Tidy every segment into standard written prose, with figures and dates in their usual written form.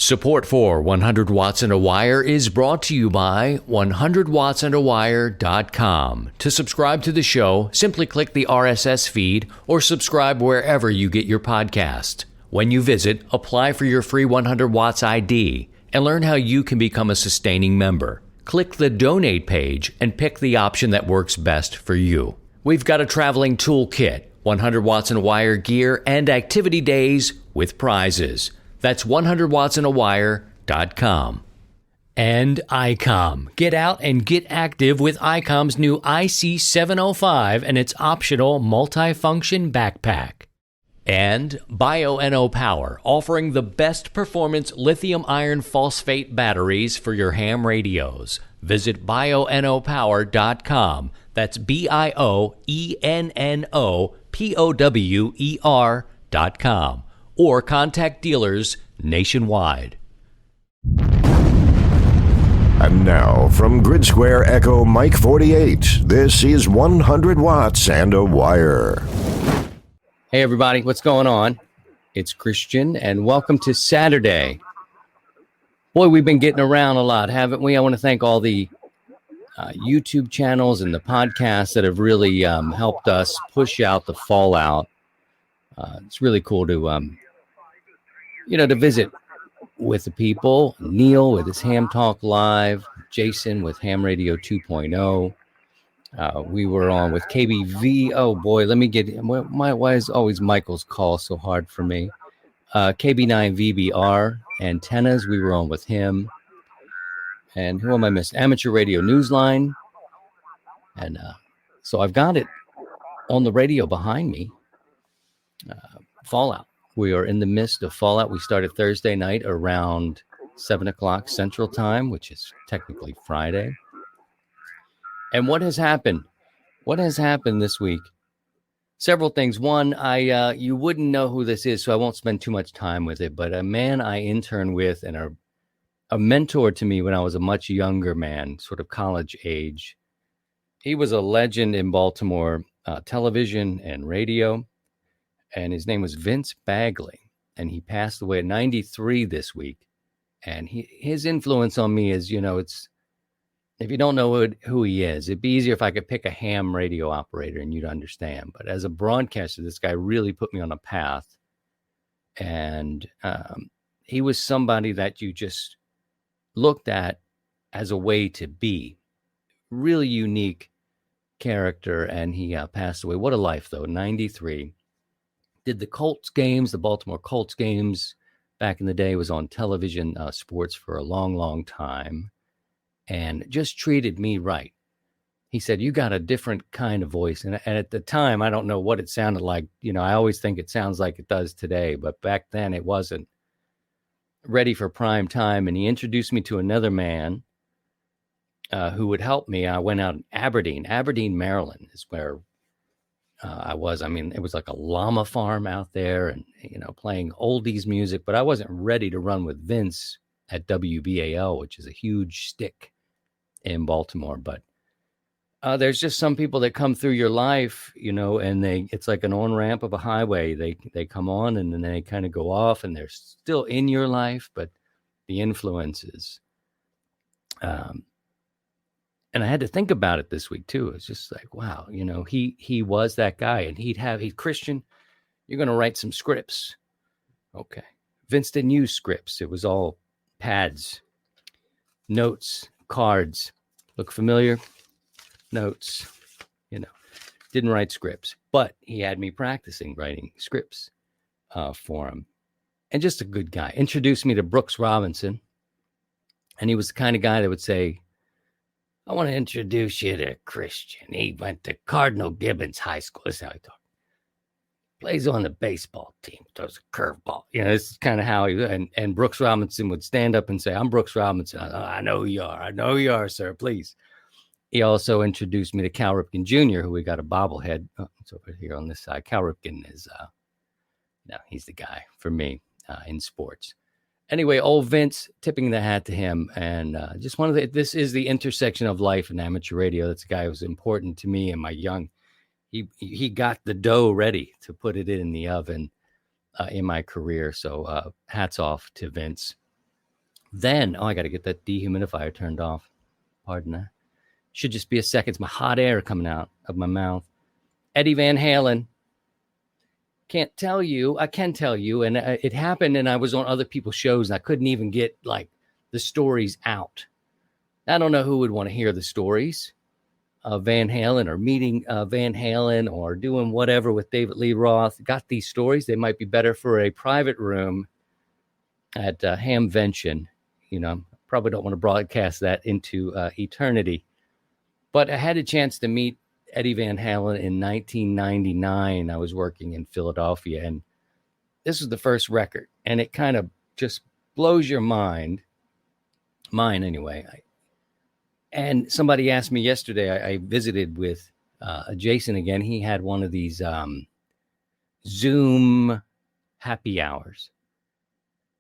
Support for 100 Watts and a Wire is brought to you by 100wattsandawire.com. To subscribe to the show, simply click the RSS feed or subscribe wherever you get your podcast. When you visit, apply for your free 100 Watts ID and learn how you can become a sustaining member. Click the donate page and pick the option that works best for you. We've got a traveling toolkit, 100 Watts and a Wire gear, and activity days with prizes. That's 100wattsandawire.com. And ICOM. Get out and get active with ICOM's new IC705 and its optional multifunction backpack. And Bioenno Power, offering the best performance lithium iron phosphate batteries for your ham radios. Visit bioennopower.com. That's BIOENNOPOWER.com. Or contact dealers nationwide. And now, from Grid Square Echo Mike 48, this is 100 Watts and a Wire. Hey everybody, what's going on? It's Christian, and welcome to Saturday. Boy, we've been getting around a lot, haven't we? I want to thank all the YouTube channels and the podcasts that have really helped us push out the fallout. It's really cool to to visit with the people. Neil with his Ham Talk Live, Jason with Ham Radio 2.0. We were on with KBV. Oh boy, let me get why is always Michael's call so hard for me? KB9VBR antennas. We were on with him. And who am I missing? Amateur Radio Newsline. And so I've got it on the radio behind me. Fallout. We are in the midst of Fallout. We started Thursday night around 7 o'clock Central Time, which is technically Friday. And what has happened? What has happened this week? Several things. One, you wouldn't know who this is, so I won't spend too much time with it. But a man I interned with and a mentor to me when I was a much younger man, sort of college age. He was a legend in Baltimore television and radio. And his name was Vince Bagley, and he passed away at 93 this week. And his influence on me is, it's, if you don't know who he is, it'd be easier if I could pick a ham radio operator and you'd understand. But as a broadcaster, this guy really put me on a path. And he was somebody that you just looked at as a way to be. Really unique character, and he passed away. What a life, though, 93. Did the Colts games, the Baltimore Colts games back in the day, was on television sports for a long, long time, and just treated me right. He said, you got a different kind of voice. And at the time, I don't know what it sounded like. I always think it sounds like it does today, but back then it wasn't ready for prime time. And he introduced me to another man who would help me. I went out in Aberdeen, Maryland is where I was. I mean, it was like a llama farm out there and, playing oldies music, but I wasn't ready to run with Vince at WBAL, which is a huge stick in Baltimore. But there's just some people that come through your life, and it's like an on-ramp of a highway. They come on and then they kind of go off, and they're still in your life, but the influences. And I had to think about it this week too. It's just like, wow, he was that guy, and he's Christian, you're going to write some scripts. Okay. Vince didn't use scripts. It was all pads, notes, cards. Look familiar? Notes, didn't write scripts, but he had me practicing writing scripts for him. And just a good guy. Introduced me to Brooks Robinson. And he was the kind of guy that would say, I want to introduce you to Christian. He went to Cardinal Gibbons High School. This is how he talked. Plays on the baseball team. Throws a curveball. This is kind of how he, and Brooks Robinson would stand up and say, I'm Brooks Robinson. I know who you are. I know who you are, sir. Please. He also introduced me to Cal Ripken Jr., who we got a bobblehead. Oh, it's over here on this side. Cal Ripken is, he's the guy for me in sports. Anyway, old Vince, tipping the hat to him. And just this is the intersection of life and amateur radio. That's a guy who was important to me in my young. He got the dough ready to put it in the oven in my career. So hats off to Vince. Then, I got to get that dehumidifier turned off. Pardon that. Should just be a second. It's my hot air coming out of my mouth. Eddie Van Halen. Can't tell you. I can tell you. And it happened, and I was on other people's shows, and I couldn't even get like the stories out. I don't know who would want to hear the stories of Van Halen or meeting Van Halen or doing whatever with David Lee Roth. Got these stories. They might be better for a private room at Hamvention. Probably don't want to broadcast that into eternity. But I had a chance to meet Eddie Van Halen in 1999. I was working in Philadelphia, and this was the first record, and it kind of just blows your mind. Mine, anyway. And somebody asked me yesterday, I visited with Jason again. He had one of these Zoom happy hours.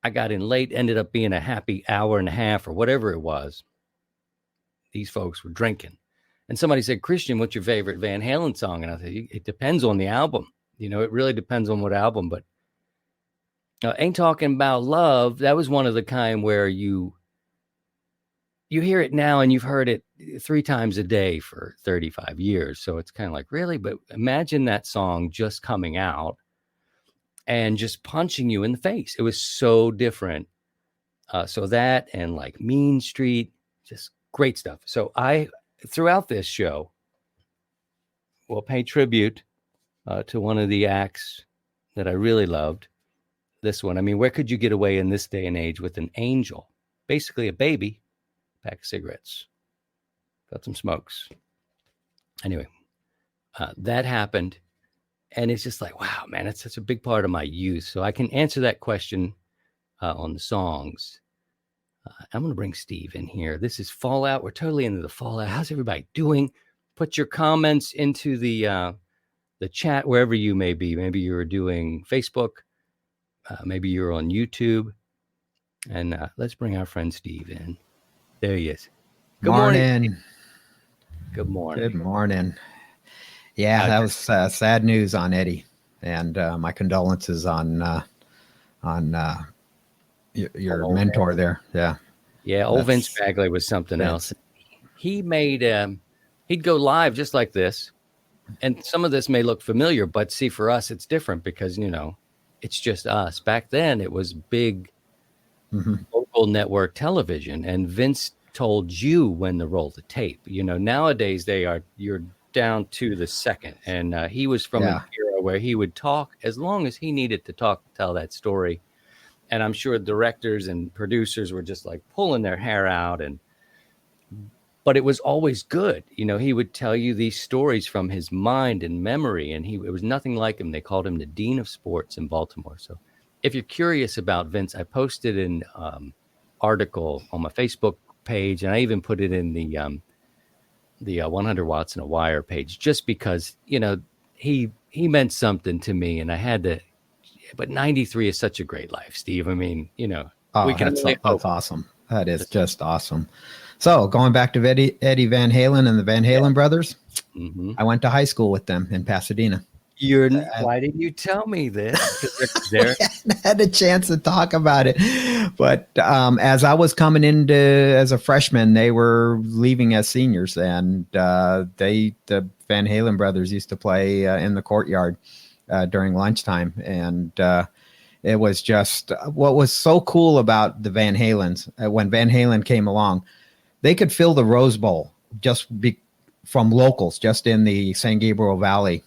I got in late, ended up being a happy hour and a half or whatever it was. These folks were drinking. And somebody said, Christian, what's your favorite Van Halen song? And I said, it depends on the album. It really depends on what album. But Ain't Talking About Love, that was one of the kind where you hear it now and you've heard it 3 times a day for 35 years. So it's kind of like, really? But imagine that song just coming out and just punching you in the face. It was so different. So that and like Mean Street, just great stuff. So throughout this show, will pay tribute to one of the acts that I really loved. This one. I mean, where could you get away in this day and age with an angel? Basically a baby, pack of cigarettes, got some smokes. Anyway, that happened. And it's just like, wow, man, it's such a big part of my youth. So I can answer that question on the songs. I'm going to bring Steve in here. This is Fallout. We're totally into the Fallout. How's everybody doing? Put your comments into the chat wherever you may be. Maybe you're doing Facebook. Maybe you're on YouTube. And let's bring our friend Steve in. There he is. Good morning. Good morning. Good morning. Yeah, that was sad news on Eddie, and my condolences on your mentor there. Yeah. Old Vince Bagley was something else. He made he'd go live just like this, and some of this may look familiar, but see, for us it's different because it's just us. Back then it was big local network television, and Vince told you when to roll the tape. Nowadays you're down to the second, and he was from an era where he would talk as long as he needed to talk to tell that story. And I'm sure directors and producers were just like pulling their hair out, but it was always good. He would tell you these stories from his mind and memory, and it was nothing like him. They called him the Dean of Sports in Baltimore. So if you're curious about Vince, I posted an article on my Facebook page, and I even put it in the 100 Watts in a Wire page, just because, he meant something to me, and I had to, but 93 is such a great life, Steve. I mean, that's awesome. That is just awesome. So going back to Eddie Van Halen and the Van Halen brothers, I went to high school with them in Pasadena. Why didn't you tell me this? They're I had a chance to talk about it, but as I was coming into as a freshman, they were leaving as seniors, and the Van Halen brothers used to play in the courtyard during lunchtime, and it was just what was so cool about the Van Halens. When Van Halen came along, they could fill the Rose Bowl from locals, just in the San Gabriel Valley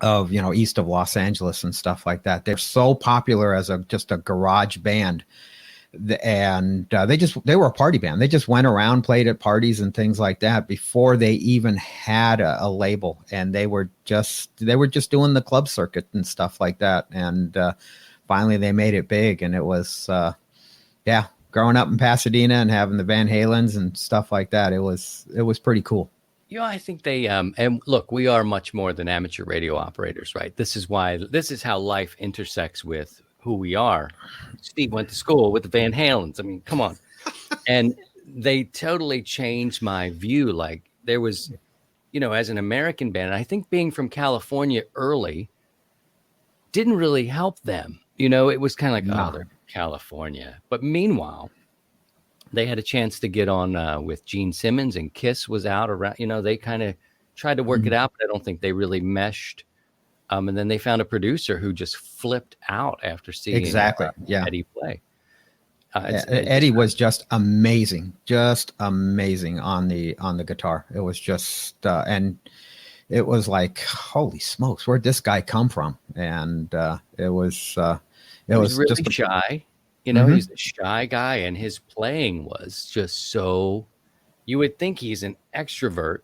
of east of Los Angeles and stuff like that. They're so popular as just a garage band, and they were a party band. They just went around, played at parties and things like that before they even had a label, and they were just doing the club circuit and stuff like that. And finally they made it big, and it was growing up in Pasadena and having the Van Halens and stuff like that. It was pretty cool. I think they, and look, we are much more than amateur radio operators, right? This is how life intersects with who we are. Steve went to school with the Van Halens. I mean, come on. And they totally changed my view. Like there was, as an American band, I think being from California early didn't really help them. It was kind of like, oh, they're California. But meanwhile, they had a chance to get on with Gene Simmons, and Kiss was out around. They kind of tried to work it out, but I don't think they really meshed. And then they found a producer who just flipped out after seeing Exactly. Eddie play. Eddie was just amazing on the guitar. It was just and it was like, holy smokes, where'd this guy come from? And it was really just shy. He's a shy guy, and his playing was just so. You would think he's an extrovert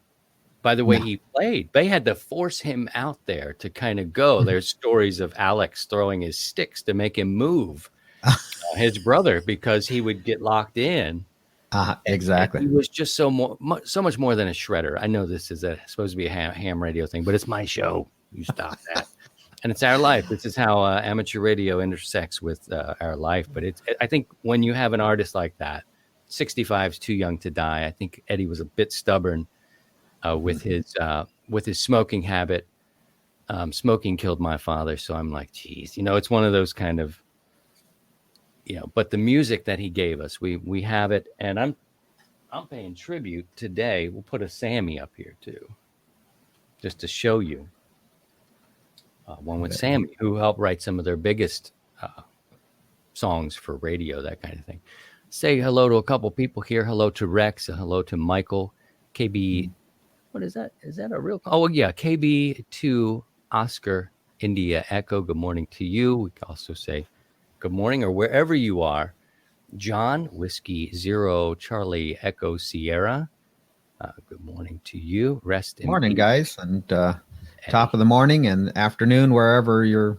by the way he played. They had to force him out there to kind of go. There's stories of Alex throwing his sticks to make him move. His brother, because he would get locked in. Exactly. And he was just so much more than a shredder. I know this is supposed to be a ham radio thing, but it's my show. You stop that. And it's our life. This is how amateur radio intersects with our life. But I think when you have an artist like that, 65 is too young to die. I think Eddie was a bit stubborn with his smoking habit. Smoking killed my father. So I'm like, geez, it's one of those kind of, but the music that he gave us, we have it. And I'm paying tribute today. We'll put a Sammy up here too, just to show you. One with Sammy, who helped write some of their biggest songs for radio, that kind of thing. Say hello to a couple people here. Hello to Rex. Hello to Michael. KB, what is that? Is that a real? Oh, yeah. KB2 Oscar India Echo. Good morning to you. We can also say good morning or wherever you are. John Whiskey 0 Charlie Echo Sierra. Good morning to you. Rest in morning, peace. Guys, and top of the morning and afternoon, wherever you're,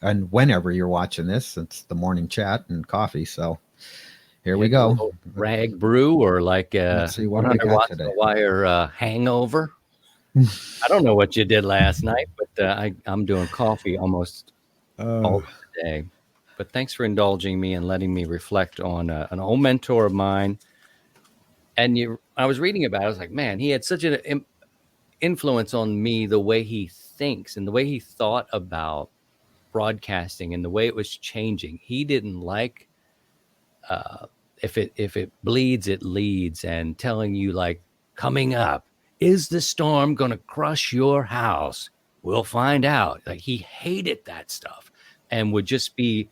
and whenever you're watching this. It's the morning chat and coffee. So here we go. Rag brew or like Let's see what we got today. Wire hangover. I don't know what you did last night, but I'm doing coffee almost all day. But thanks for indulging me and letting me reflect on an old mentor of mine. And I was reading about it. I was like, man, he had such an influence on me, the way he thinks and the way he thought about broadcasting and the way it was changing. He didn't like if it bleeds, it leads, and telling you like, coming up, is the storm going to crush your house? We'll find out. Like, he hated that stuff and would just be,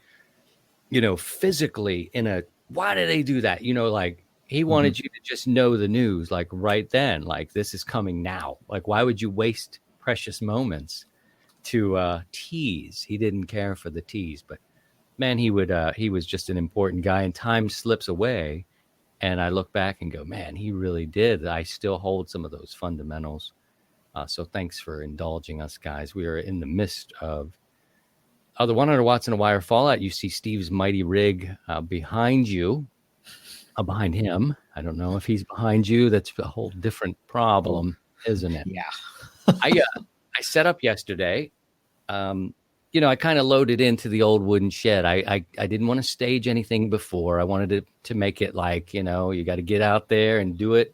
physically why do they do that? Like, he wanted you to just know the news, like right then, like this is coming now. Like, why would you waste precious moments to tease? He didn't care for the tease, but man, he was just an important guy, and time slips away. And I look back and go, man, he really did. I still hold some of those fundamentals. So thanks for indulging us, guys. We are in the midst of the 100 watts in a wire fallout. You see Steve's mighty rig behind you. Behind him. I don't know if he's behind you. That's a whole different problem, isn't it? Yeah. I set up yesterday. I kind of loaded into the old wooden shed. I didn't want to stage anything before. I wanted to make it like, you got to get out there and do it.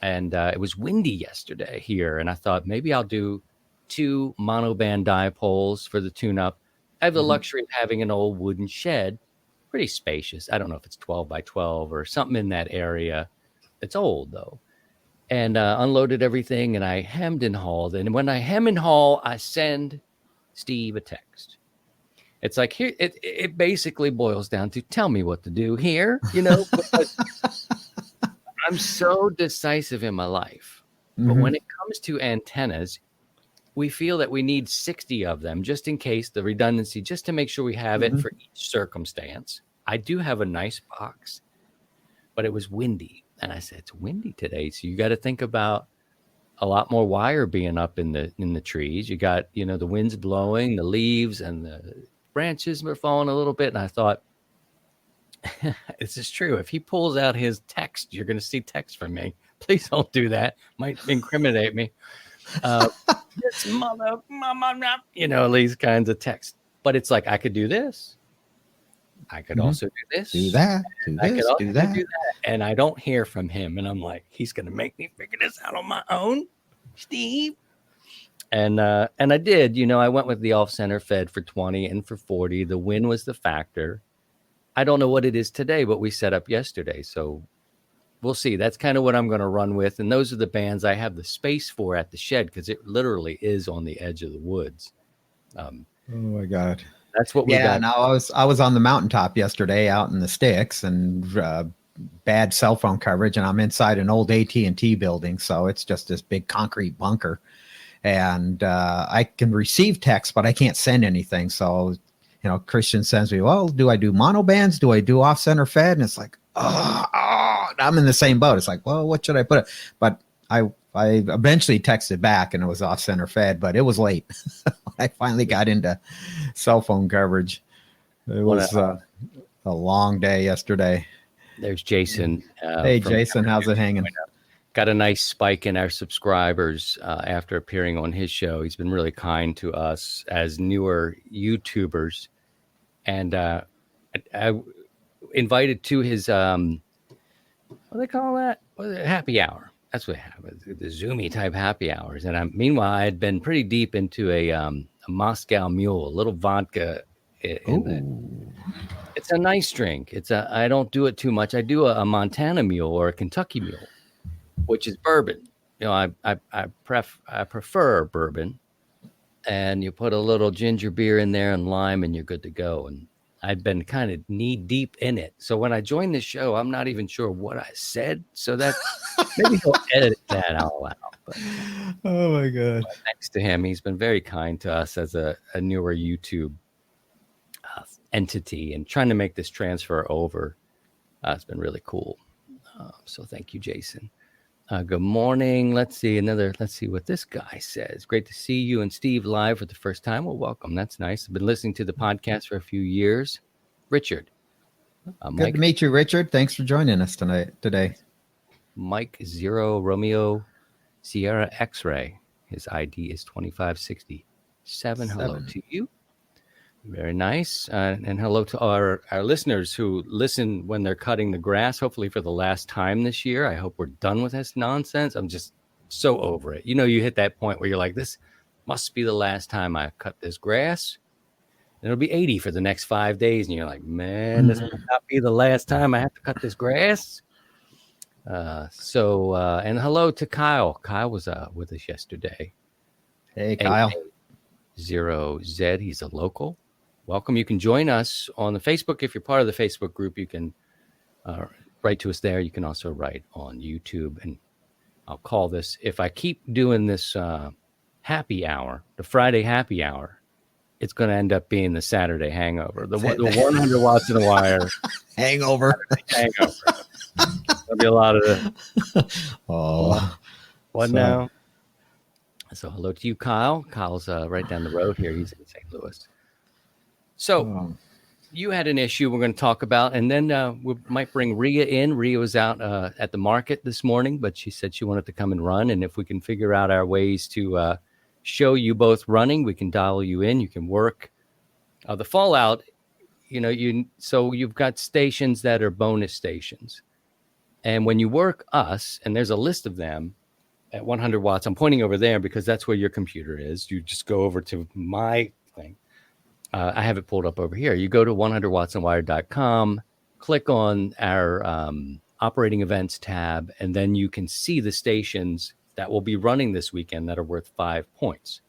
And it was windy yesterday here. And I thought maybe I'll do 2 monoband dipoles for the tune-up. I have the luxury of having an old wooden shed. Pretty spacious. I don't know if it's 12 by 12 or something in that area. It's old though. And unloaded everything, and I hemmed and hauled. And when I hem and haul, I send Steve a text. It's like, here, it basically boils down to, tell me what to do here, because I'm so decisive in my life. But when it comes to antennas, we feel that we need 60 of them just in case, the redundancy, just to make sure we have it for each circumstance. I do have a nice box, but it was windy. And I said, it's windy today. So you got to think about a lot more wire being up in the trees. You got, the winds blowing, the leaves and the branches were falling a little bit. And I thought, this is true. If he pulls out his text, you're going to see text from me. Please don't do that. Might incriminate me. This mama, these kinds of texts. But it's like, I could do this. I could also do this. Do that. I could also do that. And I don't hear from him. And I'm like, he's going to make me figure this out on my own, Steve. And I did. I went with the off-center fed for 20 and for 40. The wind was the factor. I don't know what it is today, but we set up yesterday. So we'll see. That's kind of what I'm going to run with. And those are the bands I have the space for at the shed because it literally is on the edge of the woods. Oh my God. That's what we got. Yeah, no, I was on the mountaintop yesterday out in the sticks and bad cell phone coverage, and I'm inside an old AT&T building, so it's just this big concrete bunker. And I can receive text, but I can't send anything. So, Christian sends me, well, do I do mono bands? Do I do off center fed? And it's like, I'm in the same boat. It's like, well, what should I put? But I eventually texted back and it was off center fed, but it was late. I finally got into cell phone coverage. It was a long day yesterday. There's Jason. Hey, Jason, how's it hanging? Got a nice spike in our subscribers after appearing on his show. He's been really kind to us as newer YouTubers. And I invited to his, what do they call that? Happy hour. That's what happened. The Zoomy type happy hours. And meanwhile, I had been pretty deep into a Moscow Mule, a little vodka. It's a nice drink. I don't do it too much. I do a Montana Mule or a Kentucky Mule, which is bourbon. I prefer bourbon. And you put a little ginger beer in there and lime, and you're good to go. And I'd been kind of knee deep in it. So when I joined the show, I'm not even sure what I said. So that maybe he'll edit that all out. But, oh my God. Thanks to him. He's been very kind to us as a newer YouTube entity and trying to make this transfer over. It's been really cool. So thank you, Jason. Good morning. Let's see what this guy says. Great to see you and Steve live for the first time. Well, welcome. That's nice. I've been listening to the podcast for a few years. Richard. Good to meet you, Richard. Thanks for joining us today. Mike Zero Romeo Sierra X-Ray. His ID is 2567. Hello to you. Very nice. And hello to our listeners who listen when they're cutting the grass, hopefully for the last time this year. I hope we're done with this nonsense. I'm just so over it. You hit that point where you're like, this must be the last time I cut this grass. And it'll be 80 for the next 5 days. And you're like, man, this will not be the last time I have to cut this grass. And hello to Kyle. Kyle was with us yesterday. Hey, Kyle. A0Z. He's a local. Welcome. You can join us on the Facebook. If you're part of the Facebook group, you can write to us there. You can also write on YouTube. And I'll call this, if I keep doing this happy hour, the Friday happy hour, it's going to end up being the Saturday hangover. The 100 watts in a wire. Hangover. Hangover. There'll be a lot of it. What now? So hello to you, Kyle. Kyle's right down the road here. He's in St. Louis. So you had an issue we're going to talk about, and then we might bring Rhea in. Rhea was out at the market this morning, but she said she wanted to come and run. And if we can figure out our ways to show you both running, we can dial you in. You can work. The Fallout, so you've got stations that are bonus stations. And when you work us, and there's a list of them, at 100 watts, I'm pointing over there because that's where your computer is. You just go over to my thing. I have it pulled up over here. You go to 100wattsandwire.com, click on our operating events tab, and then you can see the stations that will be running this weekend that are worth 5 points.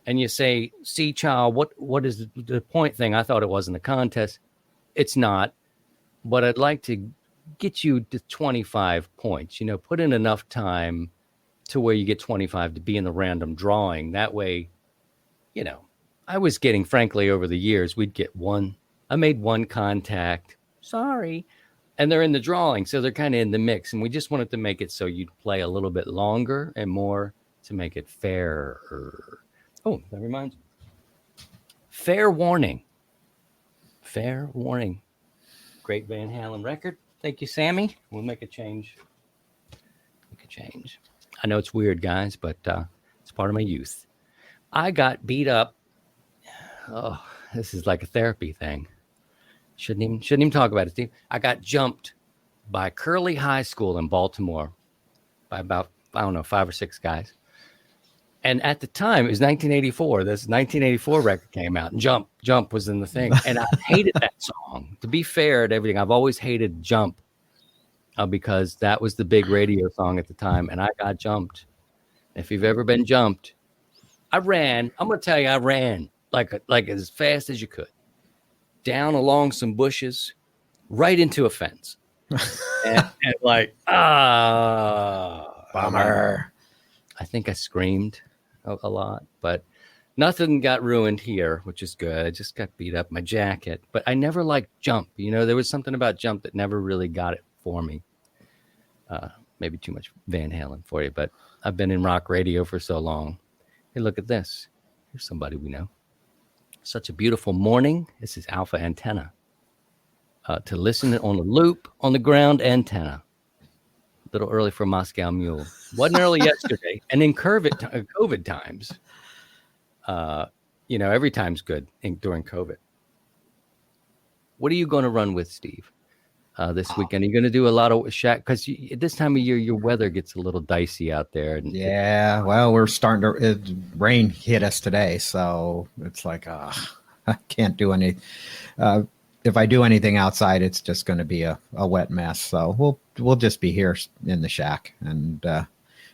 And you say, see, child, what is the point thing? I thought it wasn't a contest. It's not, but I'd like to get you to 25 points. Put in enough time to where you get 25 to be in the random drawing. That way, I was getting, frankly, over the years, we'd get one. I made one contact. Sorry. And they're in the drawing, so they're kind of in the mix. And we just wanted to make it so you'd play a little bit longer and more to make it fairer. Oh, that reminds me. Fair warning. Fair warning. Great Van Halen record. Thank you, Sammy. We'll make a change. I know it's weird, guys, but it's part of my youth. I got beat up. Oh, this is like a therapy thing. Shouldn't even talk about it, Steve. I got jumped by Curley High School in Baltimore by about, 5 or 6 guys. And at the time, it was 1984. This 1984 record came out, and Jump was in the thing. And I hated that song. To be fair to everything, I've always hated Jump because that was the big radio song at the time, and I got jumped. If you've ever been jumped, I ran. I'm going to tell you, I ran like as fast as you could, down along some bushes, right into a fence. and like, bummer. I think I screamed a lot, but nothing got ruined here, which is good. I just got beat up, my jacket, but I never liked Jump. You know, there was something about Jump that never really got it for me. Maybe too much Van Halen for you, but I've been in rock radio for so long. Hey, look at this. Here's somebody we know. Such a beautiful morning. This is Alpha Antenna. To listen on a loop on the ground antenna. A little early for Moscow Mule. Wasn't early yesterday. And in COVID times, every time's good during COVID. What are you going to run with, Steve, this weekend? Are you going to do a lot of shack? Because this time of year, your weather gets a little dicey out there. And yeah, well, we're starting to rain hit us today, so it's like I can't do any. If I do anything outside, it's just going to be a wet mess. So we'll just be here in the shack and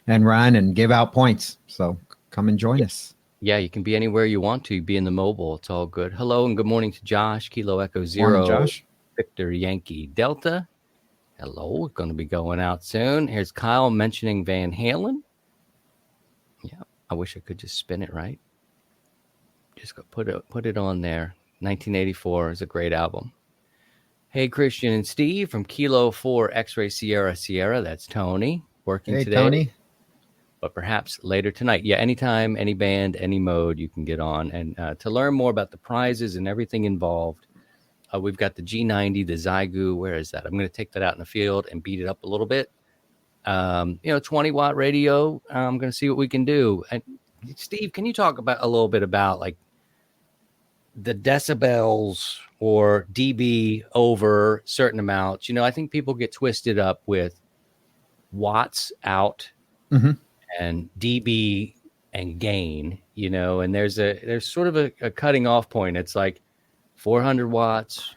run and give out points. So come and join us. Yeah, you can be anywhere you want to. Be in the mobile. It's all good. Hello and good morning to Josh. Kilo Echo Zero. Morning, Josh. Victor Yankee Delta. Hello. Going to be going out soon. Here's Kyle mentioning Van Halen. Yeah, I wish I could just spin it right. Just go put it on there. 1984 is a great album. Hey, Christian and Steve from Kilo 4 X-Ray Sierra. That's Tony working today. Hey, Tony. But perhaps later tonight. Yeah, anytime, any band, any mode you can get on. And to learn more about the prizes and everything involved, we've got the G90, the Zygu. Where is that? I'm going to take that out in the field and beat it up a little bit. 20-watt radio. I'm going to see what we can do. And Steve, can you talk about a little bit about like the decibels or dB over certain amounts? I think people get twisted up with watts out and dB and gain, and there's sort of a cutting off point. It's like 400 watts,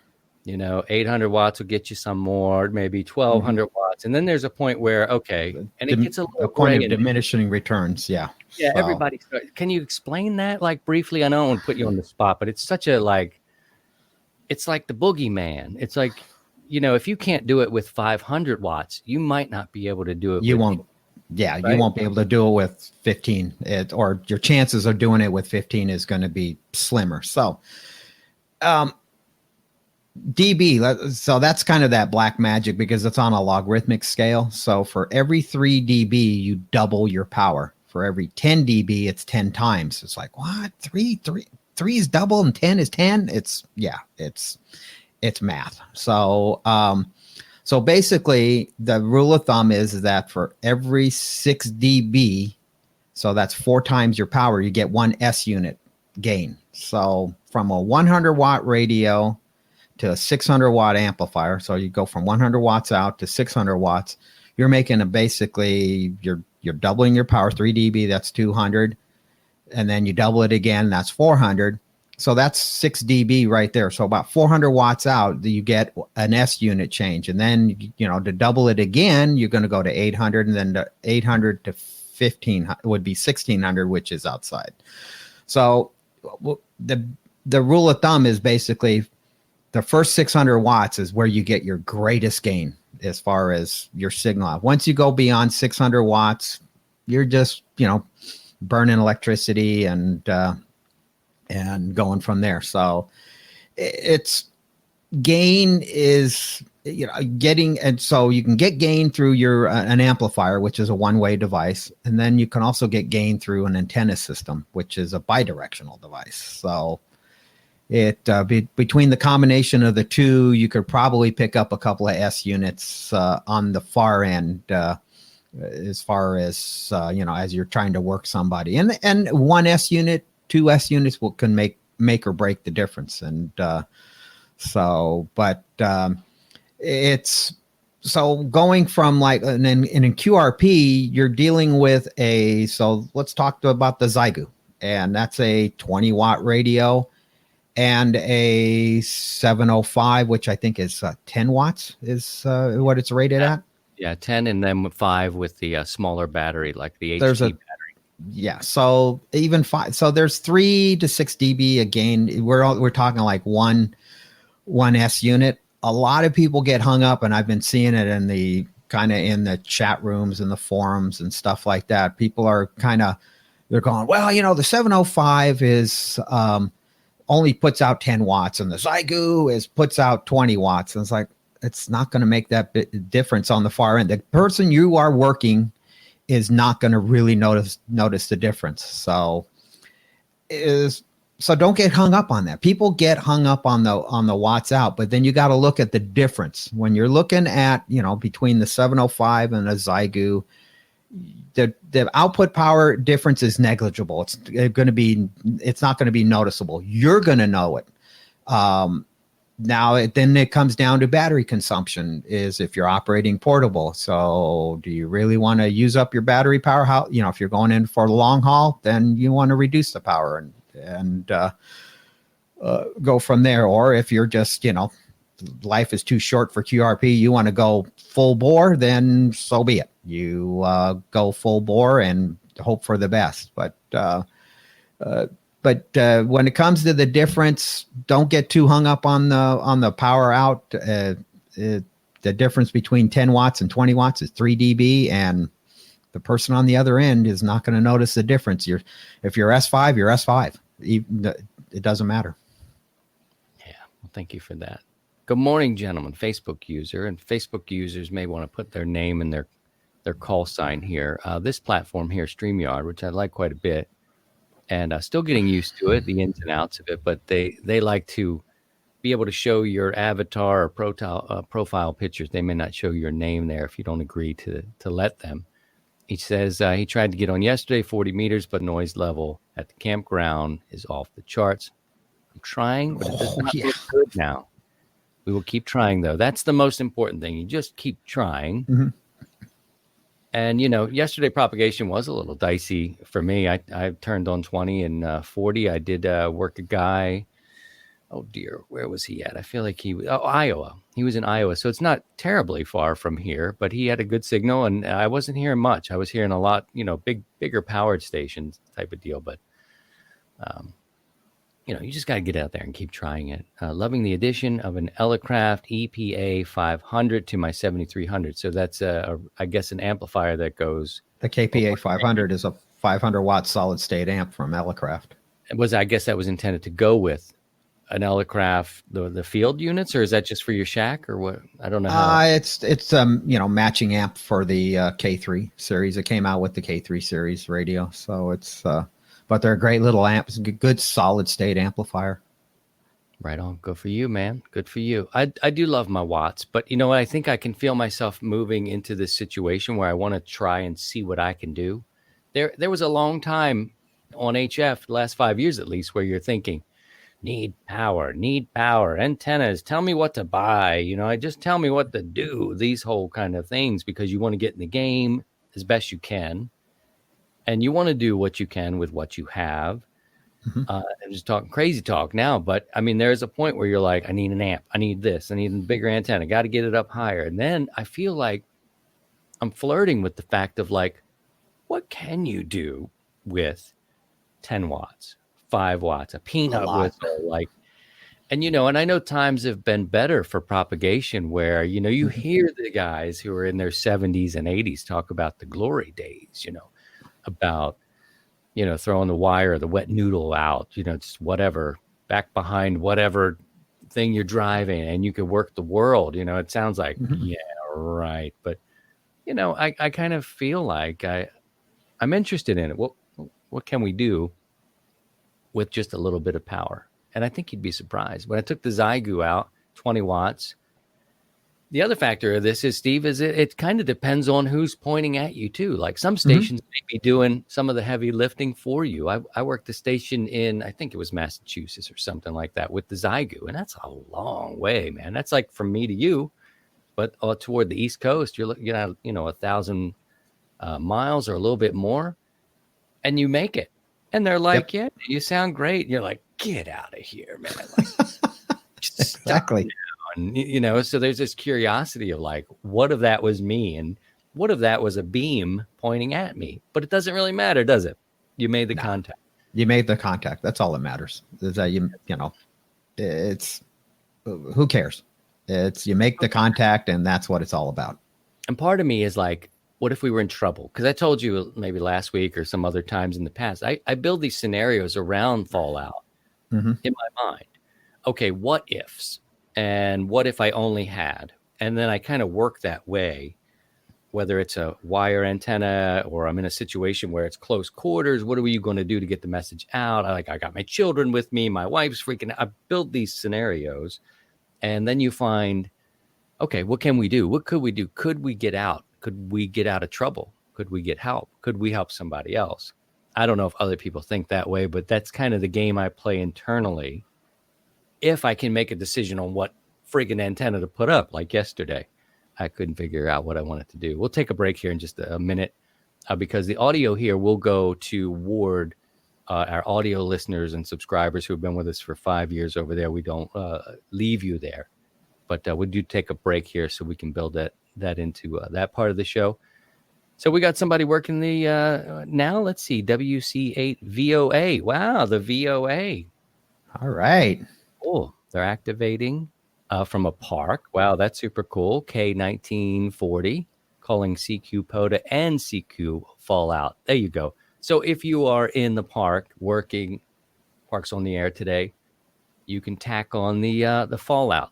800 watts will get you some more, maybe 1200 watts. And then there's a point where, okay, and it gets a point of diminishing returns. Yeah. Yeah. So. Everybody. Can you explain that like briefly? I don't want to put you on the spot, but it's such a it's like the boogeyman. It's like, if you can't do it with 500 watts, you might not be able to do it. You won't be able to do it with 15 or your chances of doing it with 15 is going to be slimmer. So, dB, so that's kind of that black magic because it's on a logarithmic scale. So for every 3 dB, you double your power. For every 10 dB, it's 10 times. It's like, what? 3 is double and 10 is 10? It's math. So so basically the rule of thumb is that for every 6 dB, so that's 4 times your power, you get 1 S unit gain. So from a 100 watt radio to a 600 watt amplifier, so you go from 100 watts out to 600 watts, you're making you're doubling your power. 3 dB, that's 200, and then you double it again, that's 400. So that's 6 dB right there. So about 400 watts out, you get an S unit change, and then to double it again, you're going to go to 800, and then to 800 to 1500 would be 1600, which is outside. So the rule of thumb is basically the first 600 watts is where you get your greatest gain as far as your signal. Once you go beyond 600 watts, you're just, burning electricity and going from there. So it's gain is, getting, and so you can get gain through an amplifier, which is a one-way device. And then you can also get gain through an antenna system, which is a bidirectional device. So between the combination of the two, you could probably pick up a couple of S units on the far end, as far as as you're trying to work somebody. And 1 S unit, 2 S units can make or break the difference. And it's so going from like and in QRP, you're dealing with so let's talk about the Zygu, and that's a 20 watt radio and a 705, which I think is 10 watts is what it's rated at. Yeah, 10 and then 5 with the smaller battery, like the There's HT. Yeah, so even 5. So there's 3 to 6 dB again. We're talking like one S unit. A lot of people get hung up, and I've been seeing it in the chat rooms and the forums and stuff like that. People are they're going, well, the 705 is only puts out 10 watts, and the Zygu puts out 20 watts. And it's like, it's not going to make that difference on the far end. The person you are working is not going to really notice the difference. So don't get hung up on that. People get hung up on the watts out, but then you got to look at the difference when you're looking at, between the 705 and the Zygu. The output power difference is negligible. It's not going to be noticeable. You're going to know it. Then it comes down to battery consumption. Is if you're operating portable. So do you really want to use up your battery power? If you're going in for the long haul, then you want to reduce the power and go from there. Or if you're just, life is too short for QRP, you want to go full bore, then so be it. You go full bore and hope for the best. But when it comes to the difference, don't get too hung up on the power out. The difference between 10 watts and 20 watts is 3 dB, and the person on the other end is not going to notice the difference. If you're S5, you're S5. It doesn't matter. Yeah, well, thank you for that. Good morning, gentlemen. Facebook user, and Facebook users may want to put their name and their call sign here. This platform here, StreamYard, which I like quite a bit, and still getting used to it, the ins and outs of it, but they like to be able to show your avatar or profile pictures. They may not show your name there if you don't agree to let them. He says he tried to get on yesterday, 40 meters, but noise level at the campground is off the charts. I'm trying, but it does not look good now. We will keep trying, though. That's the most important thing. You just keep trying. Mm-hmm. And, yesterday propagation was a little dicey for me. I turned on 20 and 40. I did work a guy. Oh, dear. Where was he at? I feel like he was Iowa. He was in Iowa. So it's not terribly far from here, but he had a good signal, and I wasn't hearing much. I was hearing a lot, bigger powered stations type of deal. But, you just got to get out there and keep trying it. Loving the addition of an Elecraft EPA 500 to my 7300. So that's, I guess, an amplifier that goes. The KPA 500 is a 500 watt solid state amp from Elecraft. I guess that was intended to go with an Elecraft, the field units, or is that just for your shack, or what? I don't know. It's matching amp for the K3 series. It came out with the K3 series radio, so it's. But they're a great little amps, good solid state amplifier. Right on. Good for you, man. Good for you. I do love my watts, but you know what? I think I can feel myself moving into this situation where I want to try and see what I can do. There was a long time on HF, the last 5 years at least, where you're thinking, need power, antennas, tell me what to buy. Just tell me what to do, these whole kind of things, because you want to get in the game as best you can. And you want to do what you can with what you have. Mm-hmm. I'm just talking crazy talk now, but I mean, there's a point where you're like, I need an amp. I need this. I need a bigger antenna. Got to get it up higher. And then I feel like I'm flirting with the fact of like, what can you do with 10 watts, 5 watts, a peanut whistle, like, and and I know times have been better for propagation where, you hear the guys who are in their 70s and 80s talk about the glory days, about, throwing the wire or the wet noodle out, just whatever, back behind whatever thing you're driving, and you can work the world. It sounds like, yeah, right. But, I kind of feel like I'm interested in it. What can we do with just a little bit of power? And I think you'd be surprised. When I took the Zygu out, 20 watts, the other factor of this is, Steve, is it kind of depends on who's pointing at you too. Like some stations may be doing some of the heavy lifting for you. I worked a station in, I think it was Massachusetts or something like that, with the Zygu, and that's a long way, man. That's like from me to you, but toward the East Coast, you're looking at 1,000 miles or a little bit more, and you make it. And they're like, "Yeah, you sound great." And you're like, "Get out of here, man!" Like, Exactly. and, so there's this curiosity of like, what if that was me, and what if that was a beam pointing at me? But it doesn't really matter, does it? You made the contact. You made the contact. That's all that matters. Is that it's who cares? It's you make the contact, and that's what it's all about. And part of me is like, what if we were in trouble? Because I told you maybe last week or some other times in the past, I build these scenarios around fallout in my mind. Okay, what ifs? And what if I only had? And then I kind of work that way, whether it's a wire antenna or I'm in a situation where it's close quarters. What are you going to do to get the message out? I got my children with me. My wife's freaking out. I build these scenarios. And then you find, okay, what can we do? What could we do? Could we get out? Could we get out of trouble? Could we get help? Could we help somebody else? I don't know if other people think that way, but that's kind of the game I play internally. If I can make a decision on what friggin' antenna to put up, like yesterday, I couldn't figure out what I wanted to do. We'll take a break here in just a minute because the audio here will go toward our audio listeners and subscribers who have been with us for 5 years over there. We don't leave you there, but we do take a break here so we can build that into that part of the show. So we got somebody working the now. Let's see, WC8 VOA. Wow, the VOA. All right. Oh, they're activating from a park. Wow, that's super cool. K1940 calling CQ POTA and CQ Fallout. There you go. So if you are in the park working, Parks on the Air today, you can tack on the Fallout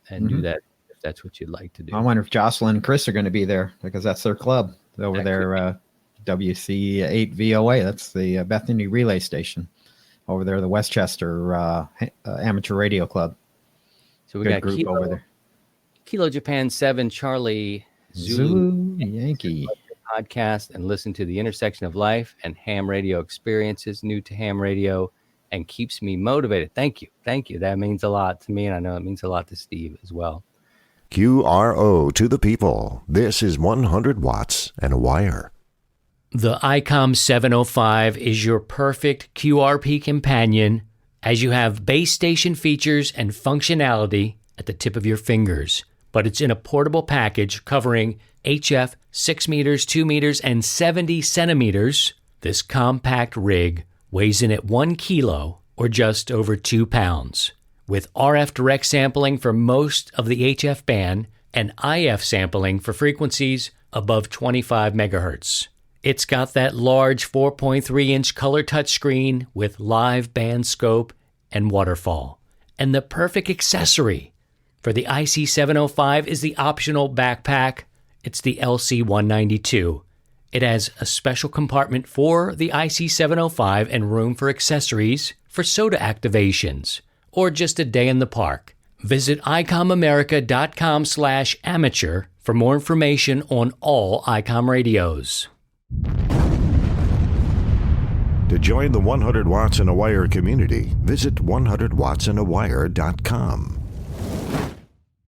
and do that if that's what you'd like to do. I wonder if Jocelyn and Chris are going to be there because that's their club over there. WC8 VOA. That's the Bethany Relay Station over there, the Westchester Amateur Radio Club. So we Good got group Kilo, over there. Kilo Japan 7 Charlie Zulu Yankee podcast, and listen to The Intersection of Life and Ham Radio Experiences, new to Ham Radio, and keeps me motivated. Thank you. That means a lot to me, and I know it means a lot to Steve as well. QRO to the people. This is 100 watts and a wire. The ICOM 705 is your perfect QRP companion as you have base station features and functionality at the tip of your fingers, but it's in a portable package covering HF 6 meters, 2 meters, and 70 centimeters. This compact rig weighs in at 1 kilo or just over 2 pounds, with RF direct sampling for most of the HF band and IF sampling for frequencies above 25 megahertz. It's got that large 4.3-inch color touchscreen with live band scope and waterfall. And the perfect accessory for the IC705 is the optional backpack. It's the LC192. It has a special compartment for the IC705 and room for accessories for SOTA activations or just a day in the park. Visit icomamerica.com/amateur for more information on all ICOM radios. To join the 100 watts and a wire community, visit 100wattsandawire.com.